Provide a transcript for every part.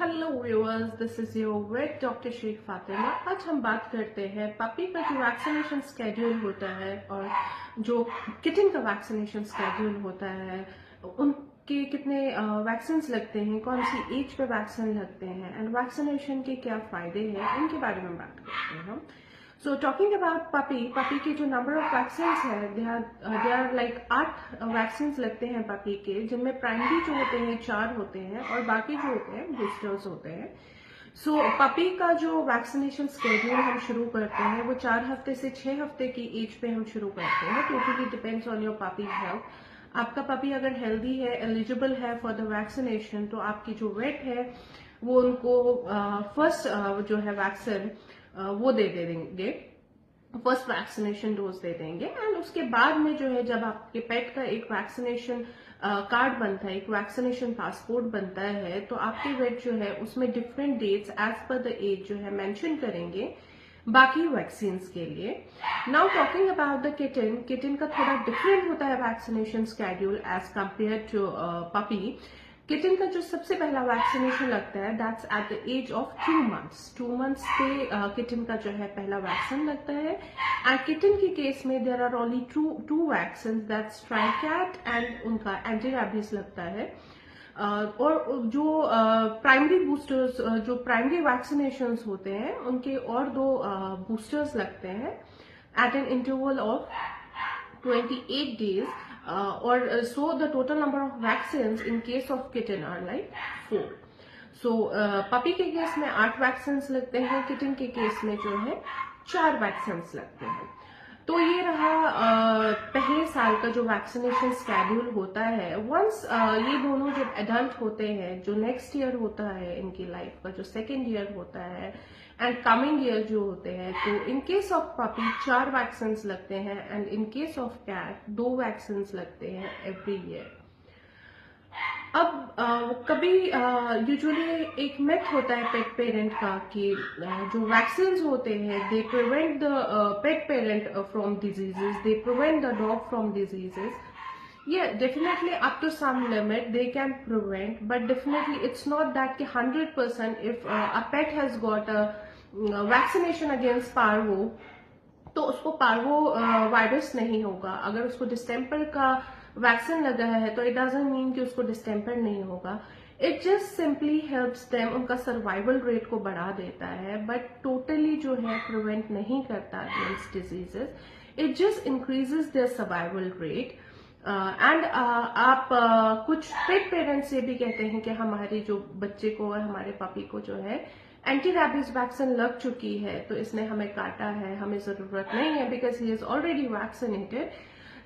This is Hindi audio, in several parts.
Hello viewers, this is your vet doctor Shaikh Fatima. आज हम बात करते हैं पपी का जो वैक्सीनेशन स्केड्यूल होता है और जो किटन का वैक्सीनेशन स्केड्यूल होता है, उनके कितने वैक्सीन लगते हैं, कौन सी एज पे वैक्सीन लगते हैं एंड वैक्सीनेशन के क्या फायदे हैं, इनके बारे में बात करते हैं हम। So talking about पपी के जो नंबर ऑफ वैक्सीन है, दे आर लाइक 8 वैक्सीन लगते हैं पपी के, जिनमें प्राइमरी जो होते हैं 4 होते हैं और बाकी जो होते हैं बूस्टर्स होते हैं। सो पपी का जो वैक्सीनेशन स्केड्यूल हम शुरू करते हैं वो 4 हफ्ते से 6 हफ्ते की एज पे हम शुरू करते हैं। Totally depends on your puppy health. आपका पपी अगर हेल्दी है, एलिजिबल है फॉर द वैक्सीनेशन, तो आपकी जो वेट है वो उनको फर्स्ट जो है वैक्सीन वो दे देंगे, फर्स्ट वैक्सीनेशन डोज दे देंगे। एंड उसके बाद में जो है, जब आपके पेट का एक वैक्सीनेशन कार्ड बनता है, एक वैक्सीनेशन पासपोर्ट बनता है, तो आपके वेट जो है उसमें different dates as per the age जो है मेंशन करेंगे बाकी वैक्सीन के लिए। Now talking about the kitten का थोड़ा डिफरेंट होता है vaccination schedule as compared to puppy. Kitten का जो सबसे पहला वैक्सीनेशन लगता है that's at the age of 2 months. 2 months पे किटन का जो है पहला वैक्सीन लगता है। एंड किटन के केस में there are only two vaccine, that's Tricat and उनका एंटी रैबीज लगता है। और जो प्राइमरी बूस्टर्स, जो प्राइमरी वैक्सीनेशन होते हैं, उनके और 2 बूस्टर्स लगते हैं at an interval of 28 days, or so the total number of vaccines in case of kitten are like 4. So puppy के केस में 8 वैक्सीन लगते हैं, किटन के केस में जो है 4 वैक्सीन लगते हैं। तो ये रहा पहले साल का जो वैक्सीनेशन स्केड्यूल होता है। वंस ये दोनों जब एडल्ट होते हैं, जो नेक्स्ट ईयर होता है इनकी लाइफ का, जो सेकेंड ईयर होता है एंड कमिंग ईयर जो होते हैं, तो in case of puppy 4 vaccine लगते हैं and in case of cat 2 vaccine लगते हैं एवरी ईयर। अब कभी यूजुअली एक मिथ होता है पेट पेरेंट का कि जो वैक्सीन होते हैं they prevent the pet parent from diseases, they prevent the dog from diseases. Yeah, definitely up to some limit they can prevent, but definitely it's not that कि 100% if a pet has got a vaccination against parvo, तो उसको पार्वो वायरस नहीं होगा। अगर उसको डिस्टेम्पर का वैक्सीन लगा है तो इट डजंट मीन कि उसको डिस्टेम्पर नहीं होगा। It just simply helps them, उनका सर्वाइवल रेट को बढ़ा देता है, बट टोटली जो है प्रिवेंट नहीं करता against diseases. It just increases their survival rate. And आप कुछ पेट पेरेंट्स ये भी कहते हैं कि हमारे जो बच्चे को और हमारे पपी को जो है एंटी रैबीज वैक्सीन लग चुकी है, तो इसने हमें काटा है, हमें जरूरत नहीं है, because he is already vaccinated.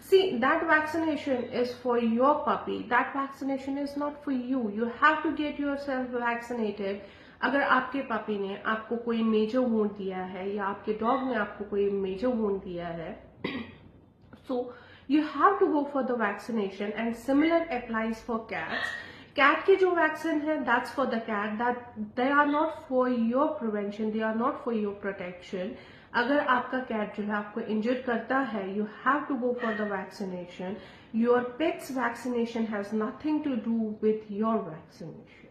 See, that vaccination is for your puppy, that vaccination is not for you. You have to get yourself vaccinated. अगर आपके पपी ने आपको कोई मेजर वूंड दिया है या आपके डॉग ने आपको कोई मेजर वूंड दिया है, so you have to go for the vaccination, and similar applies for cats. Cat की जो वैक्सीन है that's for the cat, that they are not for your prevention, they are not for your protection. अगर आपका कैट जो है आपको इंजर करता है, you have to go for the vaccination. Your pet's vaccination has nothing to do with your vaccination.